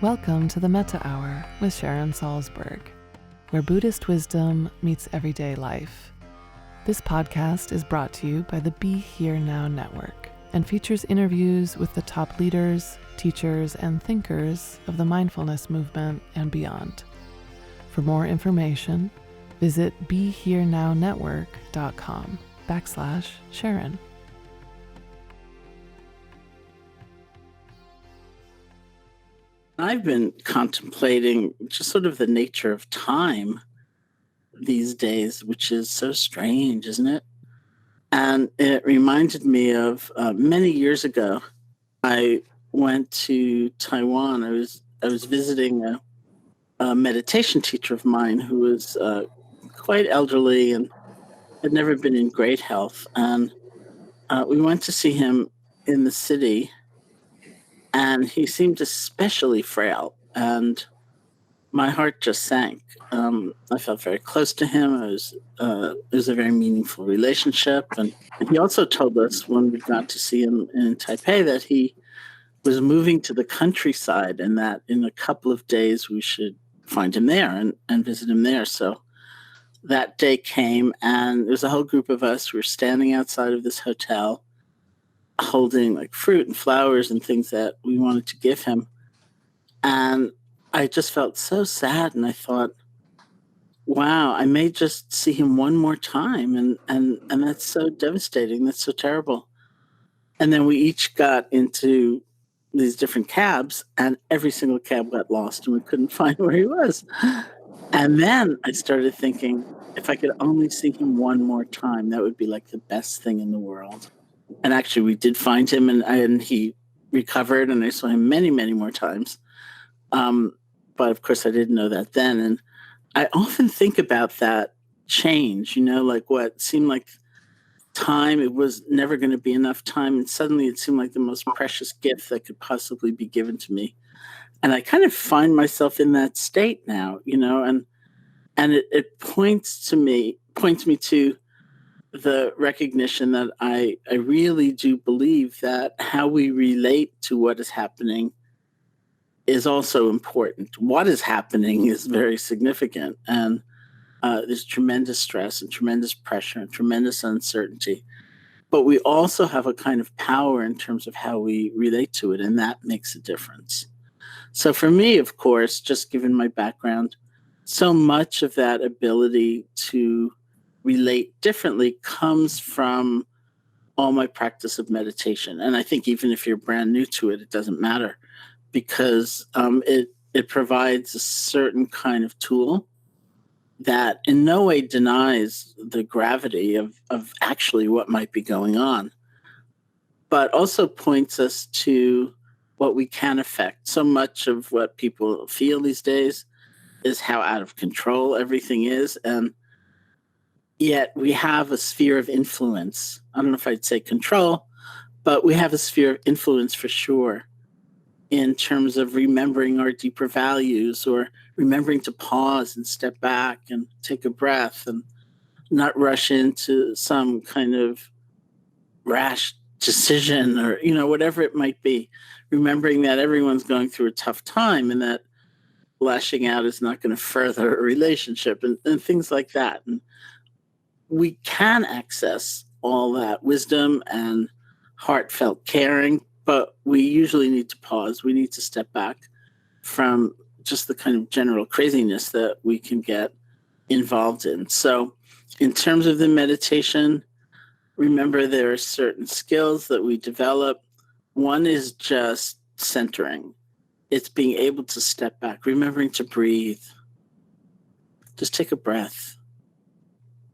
Welcome to the Metta Hour with Sharon Salzberg, where Buddhist wisdom meets everyday life. This podcast is brought to you by the Be Here Now Network and features interviews with the top leaders, teachers, and thinkers of the mindfulness movement and beyond. For more information, visit BeHereNowNetwork.com/Sharon. I've been contemplating just sort of the nature of time these days, which is so strange, isn't it? And it reminded me of many years ago. I went to Taiwan. I was visiting a meditation teacher of mine who was quite elderly and had never been in great health. And we went to see him in the city. And he seemed especially frail, and my heart just sank. I felt very close to him. It was a very meaningful relationship. And he also told us when we got to see him in Taipei that he was moving to the countryside and that in a couple of days we should find him there and visit him there. So that day came, and there was a whole group of us. We were standing outside of this hotel, holding like fruit and flowers and things that we wanted to give him. And I just felt so sad. And I thought, wow, I may just see him one more time. And that's so devastating. That's so terrible. And then we each got into these different cabs, and every single cab got lost and we couldn't find where he was. And then I started thinking, if I could only see him one more time, that would be like the best thing in the world. And actually, we did find him, and he recovered, and I saw him many, many more times. But of course, I didn't know that then. And I often think about that change, like what seemed like time, it was never going to be enough time. And suddenly it seemed like the most precious gift that could possibly be given to me. And I kind of find myself in that state now, and it points me to the recognition that I really do believe that how we relate to what is happening is also important. What is happening is very significant, and there's tremendous stress and tremendous pressure and tremendous uncertainty. But we also have a kind of power in terms of how we relate to it, and that makes a difference. So for me, of course, just given my background, so much of that ability to relate differently comes from all my practice of meditation. And I think even if you're brand new to it, it doesn't matter, because it provides a certain kind of tool that in no way denies the gravity of actually what might be going on, but also points us to what we can affect. So much of what people feel these days is how out of control everything is. And yet we have a sphere of influence. I don't know if I'd say control, but we have a sphere of influence for sure in terms of remembering our deeper values, or remembering to pause and step back and take a breath and not rush into some kind of rash decision, or, whatever it might be. Remembering that everyone's going through a tough time and that lashing out is not going to further a relationship and things like that. And we can access all that wisdom and heartfelt caring, but we usually need to pause. We need to step back from just the kind of general craziness that we can get involved in. So in terms of the meditation, remember there are certain skills that we develop. One is just centering. It's being able to step back, remembering to breathe. Just take a breath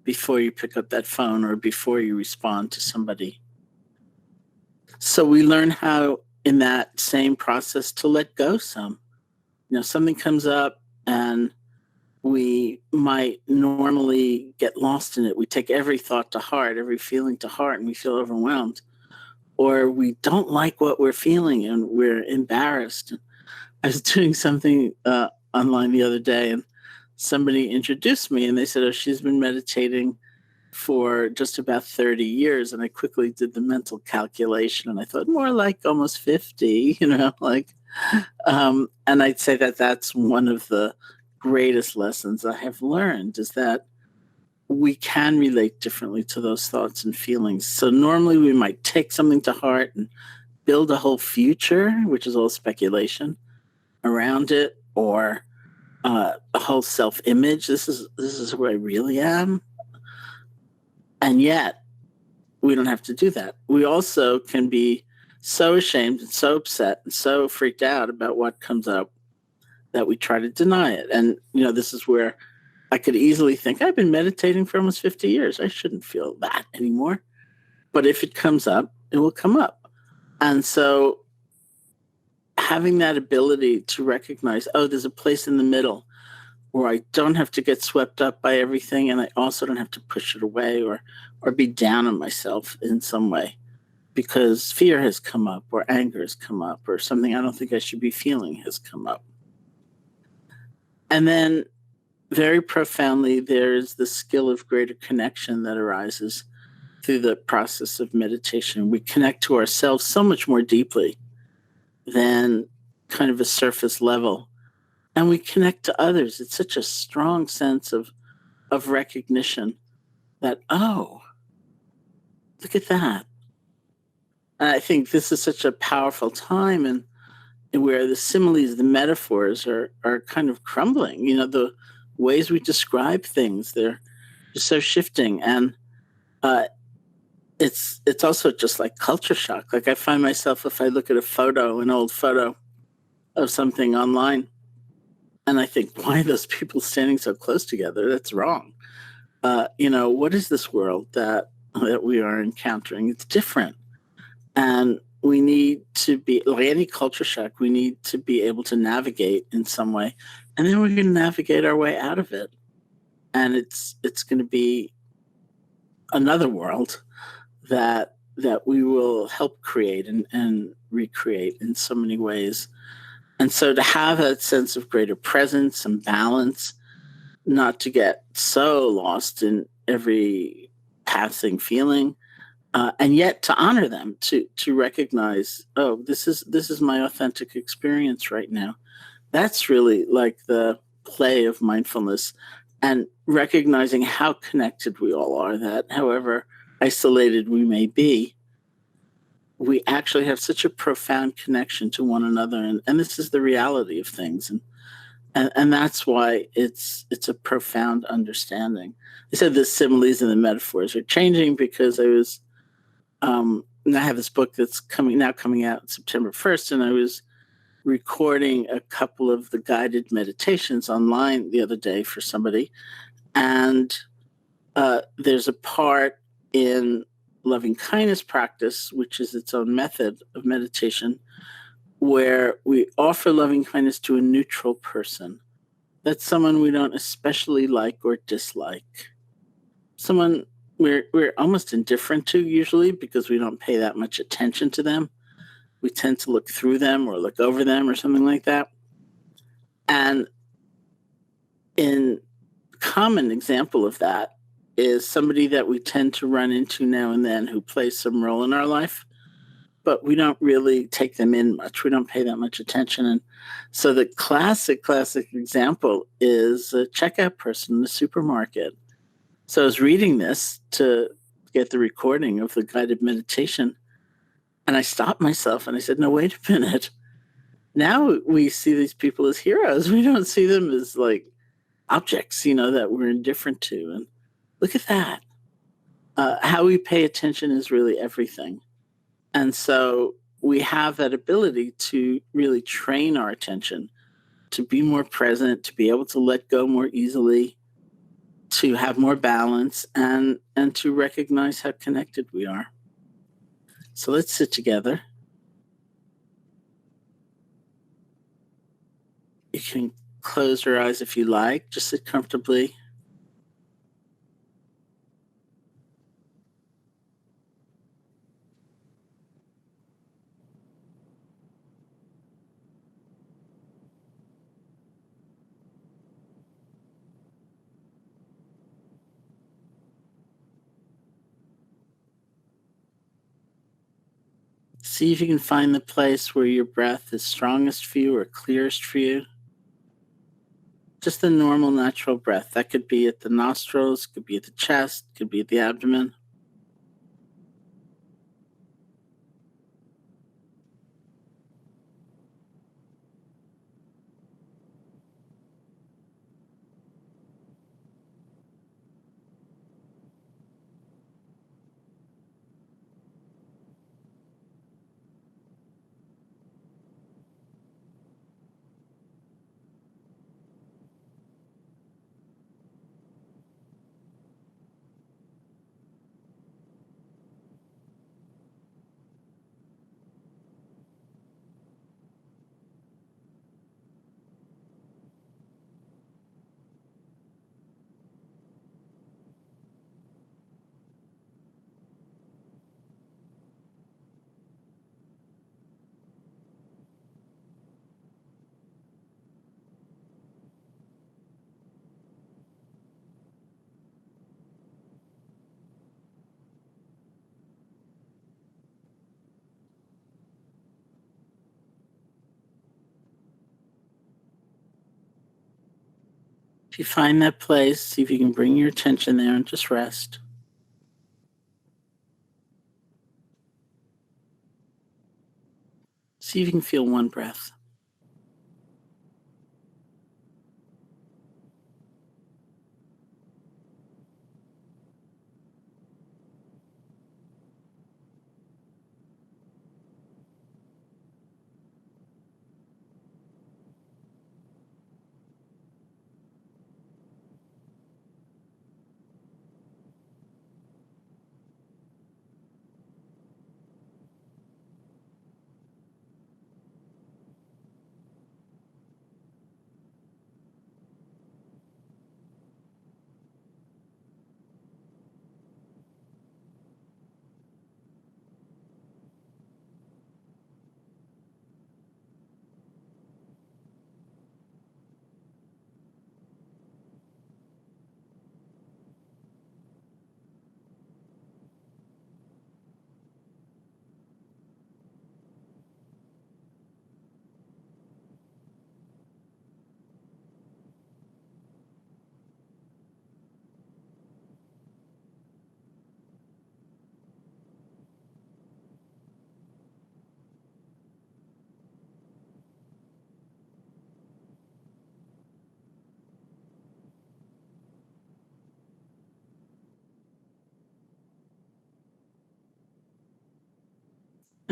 before you pick up that phone or before you respond to somebody. So we learn how, in that same process, to let go some. Something comes up and we might normally get lost in it. We take every thought to heart, every feeling to heart, and we feel overwhelmed. Or we don't like what we're feeling and we're embarrassed. I was doing something online the other day, and somebody introduced me and they said, oh, she's been meditating for just about 30 years. And I quickly did the mental calculation and I thought more like almost 50, And I'd say that that's one of the greatest lessons I have learned, is that we can relate differently to those thoughts and feelings. So normally we might take something to heart and build a whole future, which is all speculation around it, or a whole self-image. This is who I really am, and yet we don't have to do that. We also can be so ashamed and so upset and so freaked out about what comes up that we try to deny it. And this is where I could easily think, I've been meditating for almost 50 years. I shouldn't feel that anymore. But if it comes up, it will come up. And so having that ability to recognize, oh, there's a place in the middle where I don't have to get swept up by everything, and I also don't have to push it away or be down on myself in some way because fear has come up or anger has come up or something I don't think I should be feeling has come up. And then very profoundly, there's the skill of greater connection that arises through the process of meditation. We connect to ourselves so much more deeply than kind of a surface level. And we connect to others. It's such a strong sense of recognition that, oh, look at that. And I think this is such a powerful time and where the similes, the metaphors are kind of crumbling. The ways we describe things, they're just so shifting. And it's also just like culture shock. Like I find myself, if I look at an old photo of something online, and I think, why are those people standing so close together? That's wrong. What is this world that we are encountering? It's different. And we need to be, like any culture shock, we need to be able to navigate in some way. And then we're going to navigate our way out of it. And it's going to be another world that we will help create and recreate in so many ways. And so to have that sense of greater presence and balance, not to get so lost in every passing feeling, and yet to honor them, to recognize, oh, this is my authentic experience right now. That's really like the play of mindfulness, and recognizing how connected we all are, that however isolated we may be, we actually have such a profound connection to one another. And this is the reality of things. And that's why it's a profound understanding. I said the similes and the metaphors are changing because and I have this book that's coming out September 1st, and I was recording a couple of the guided meditations online the other day for somebody. And there's a part in loving kindness practice, which is its own method of meditation, where we offer loving kindness to a neutral person. That's someone we don't especially like or dislike. Someone we're almost indifferent to usually because we don't pay that much attention to them. We tend to look through them or look over them or something like that. And in common example of that is somebody that we tend to run into now and then who plays some role in our life, but we don't really take them in much. We don't pay that much attention. And so the classic example is a checkout person in the supermarket. So I was reading this to get the recording of the guided meditation, and I stopped myself and I said, no, wait a minute. Now we see these people as heroes. We don't see them as like objects, that we're indifferent to. And look at that. How we pay attention is really everything. And so we have that ability to really train our attention, to be more present, to be able to let go more easily, to have more balance, and to recognize how connected we are. So let's sit together. You can close your eyes if you like. Just sit comfortably. See if you can find the place where your breath is strongest for you or clearest for you. Just the normal, natural breath. That could be at the nostrils, could be at the chest, could be at the abdomen. If you find that place, see if you can bring your attention there and just rest. See if you can feel one breath.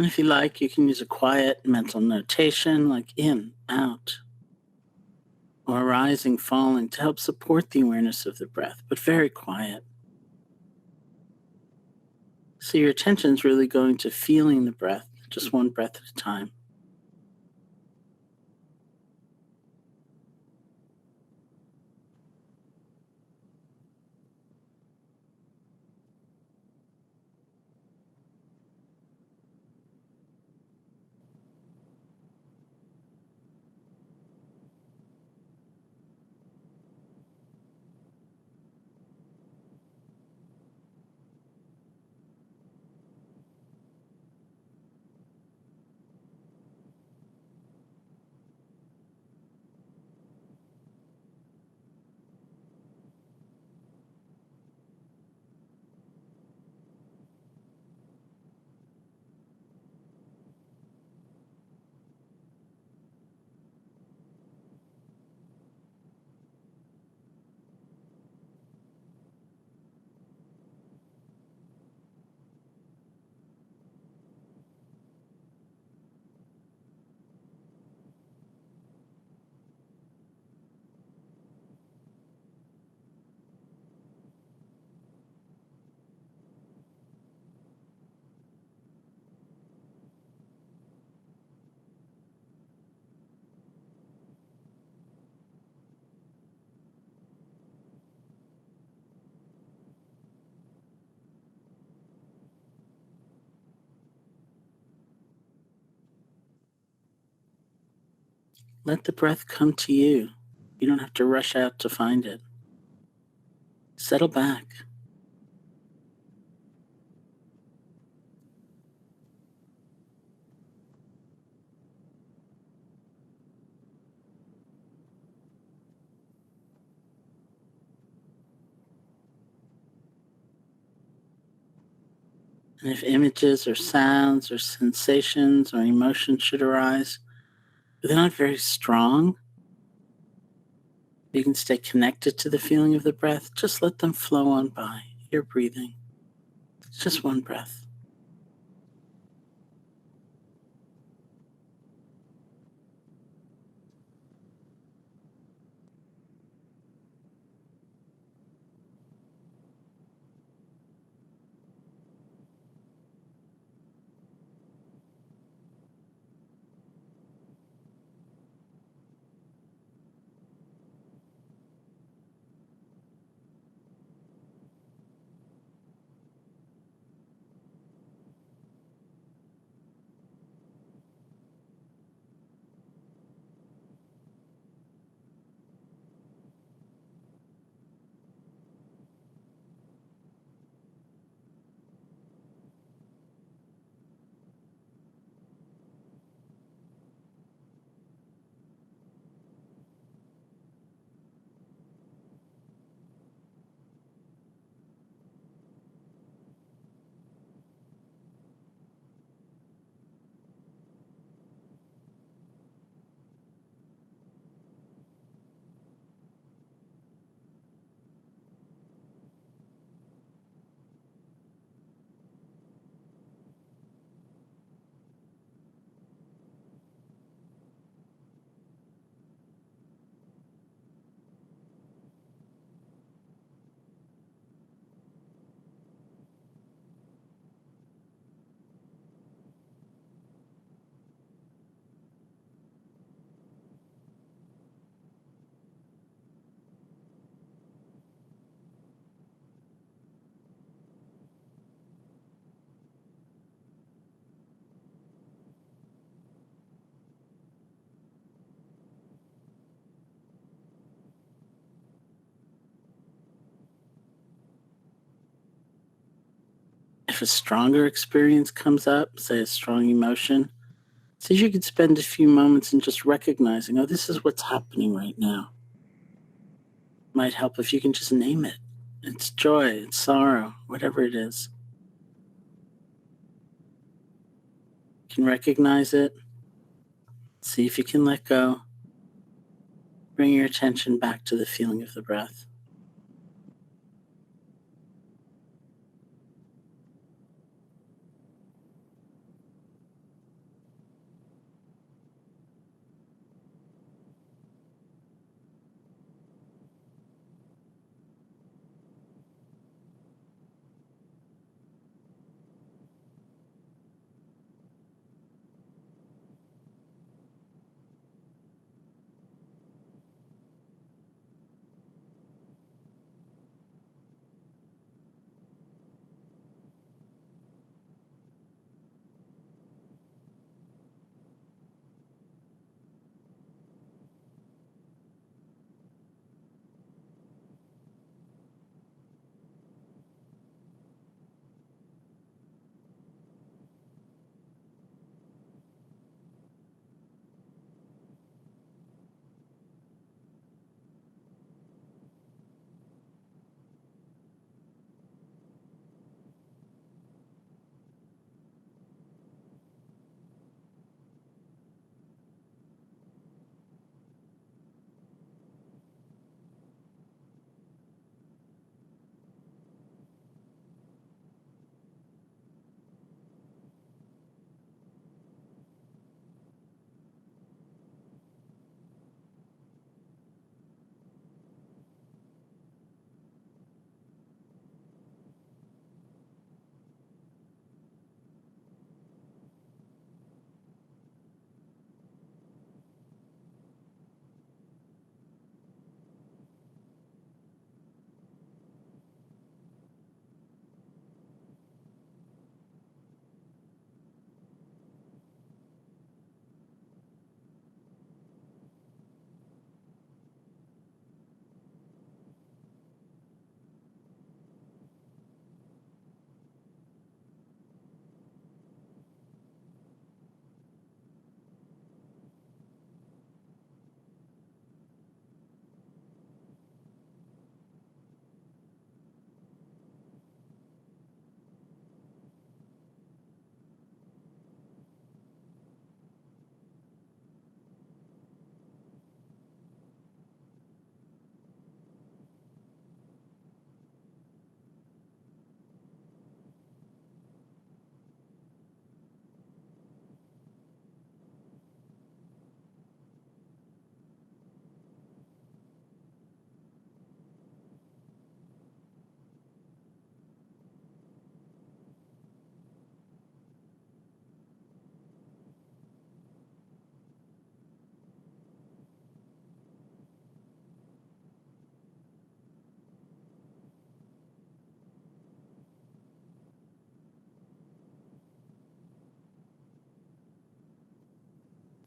And if you like, you can use a quiet mental notation like in, out, or rising, falling to help support the awareness of the breath, but very quiet. So your attention is really going to feeling the breath, just one breath at a time. Let the breath come to you. You don't have to rush out to find it. Settle back. And if images or sounds or sensations or emotions should arise, but they're not very strong, you can stay connected to the feeling of the breath. Just let them flow on by. You're breathing. It's just one breath. If a stronger experience comes up, say a strong emotion, see if you could spend a few moments in just recognizing, oh, this is what's happening right now. Might help if you can just name it. It's joy, it's sorrow, whatever it is. You can recognize it. See if you can let go. Bring your attention back to the feeling of the breath.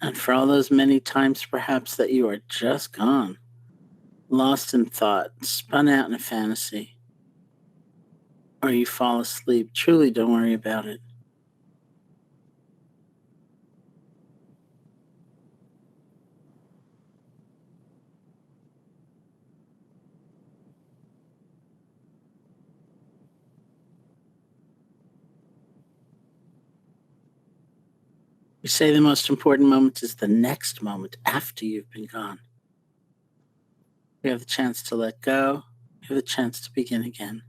And for all those many times perhaps that you are just gone, lost in thought, spun out in a fantasy, or you fall asleep, truly don't worry about it. We say the most important moment is the next moment after you've been gone. You have the chance to let go. You have the chance to begin again.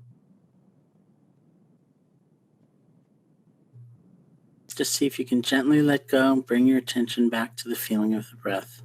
Just see if you can gently let go and bring your attention back to the feeling of the breath.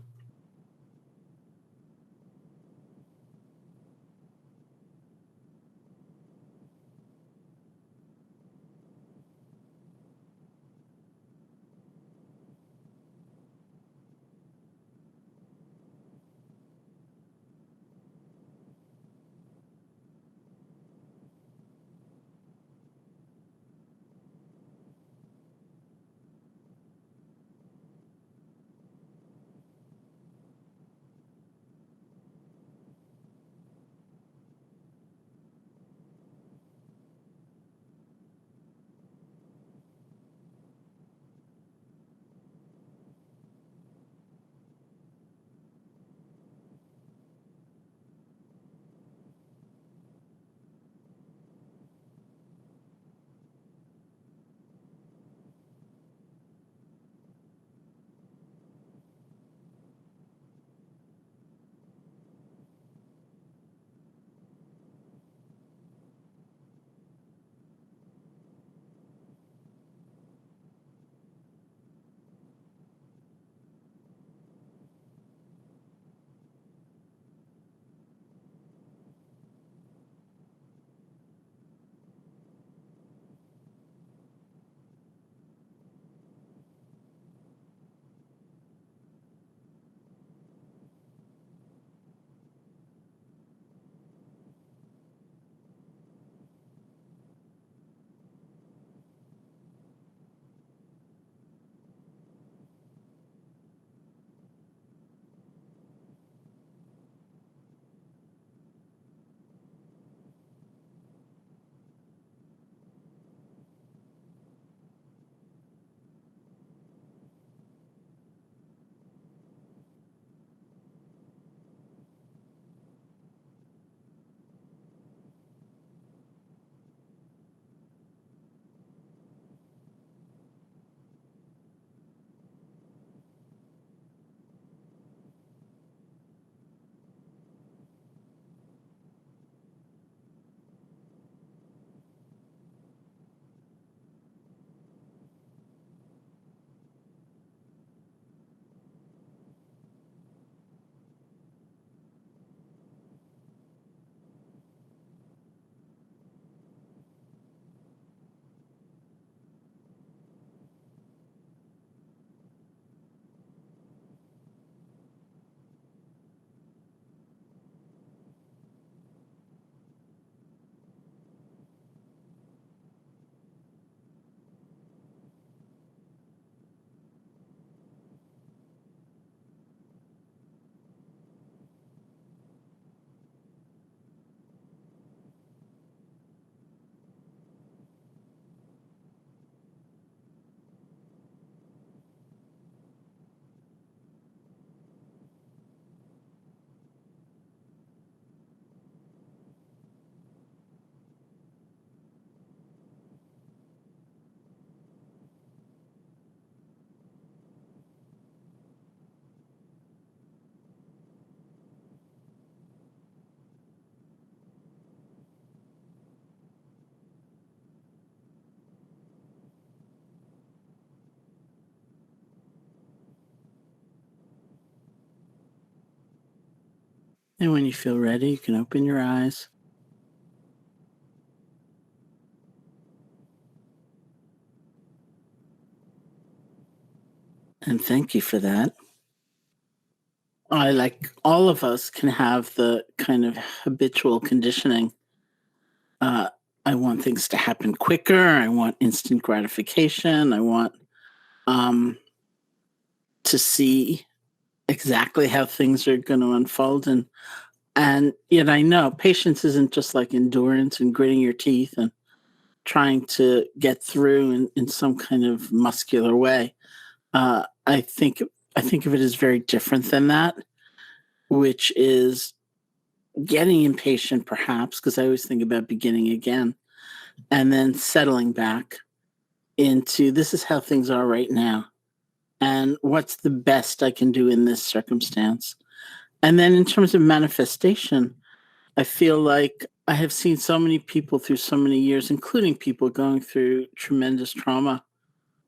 And when you feel ready, you can open your eyes. And thank you for that. I, like all of us, can have the kind of habitual conditioning. Uh, I want things to happen quicker. I want instant gratification. I want um, to see exactly how things are going to unfold. And yet I know patience isn't just like endurance and gritting your teeth and trying to get through in some kind of muscular way. I think of it as very different than that, which is getting impatient perhaps, because I always think about beginning again, and then settling back into this is how things are right now. And what's the best I can do in this circumstance? And then in terms of manifestation, I feel like I have seen so many people through so many years, including people going through tremendous trauma.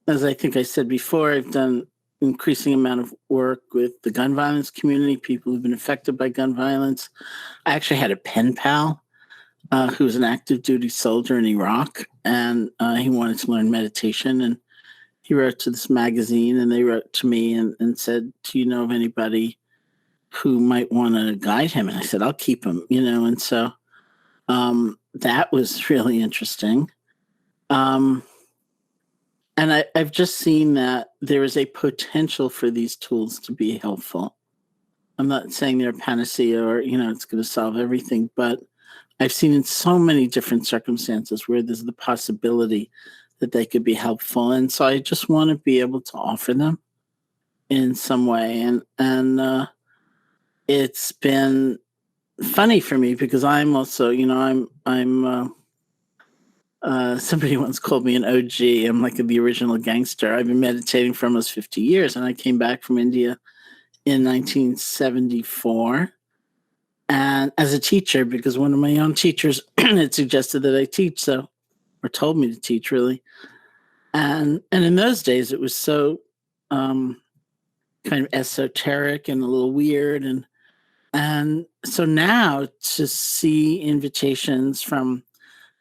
As I think I said before, I've done increasing amount of work with the gun violence community, people who've been affected by gun violence. I actually had a pen pal who was an active duty soldier in Iraq, and he wanted to learn meditation. And he wrote to this magazine, and they wrote to me and said, do you know of anybody who might want to guide him? And I said, I'll keep him, and so that was really interesting. And I've just seen that there is a potential for these tools to be helpful. I'm not saying they're a panacea or, it's going to solve everything, but I've seen in so many different circumstances where there's the possibility that they could be helpful. And so I just want to be able to offer them in some way. And it's been funny for me because I'm also, somebody once called me an OG. I'm like the original gangster. I've been meditating for almost 50 years, and I came back from India in 1974. And as a teacher, because one of my own teachers had suggested that I teach, or told me to teach, really. And in those days, it was so kind of esoteric and a little weird. And so now to see invitations from,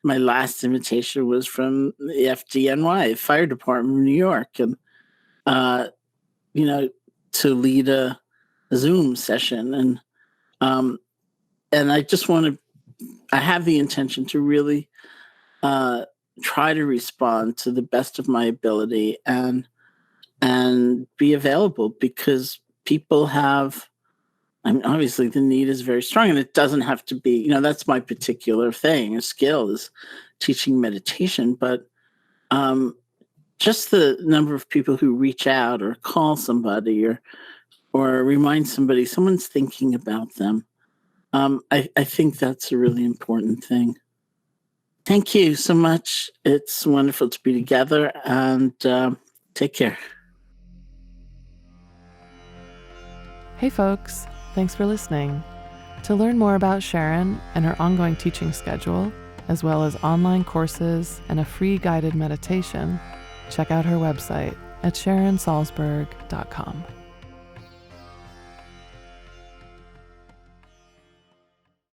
my last invitation was from the FDNY, Fire Department of New York, and to lead a Zoom session, and I just want to. I have the intention to really try to respond to the best of my ability and be available, because people have. I mean, obviously the need is very strong, and it doesn't have to be, that's my particular thing, a skill is teaching meditation, but just the number of people who reach out or call somebody or remind somebody someone's thinking about them. I think that's a really important thing. Thank you so much. It's wonderful to be together, and take care. Hey folks. Thanks for listening. To learn more about Sharon and her ongoing teaching schedule, as well as online courses and a free guided meditation, check out her website at SharonSalzberg.com.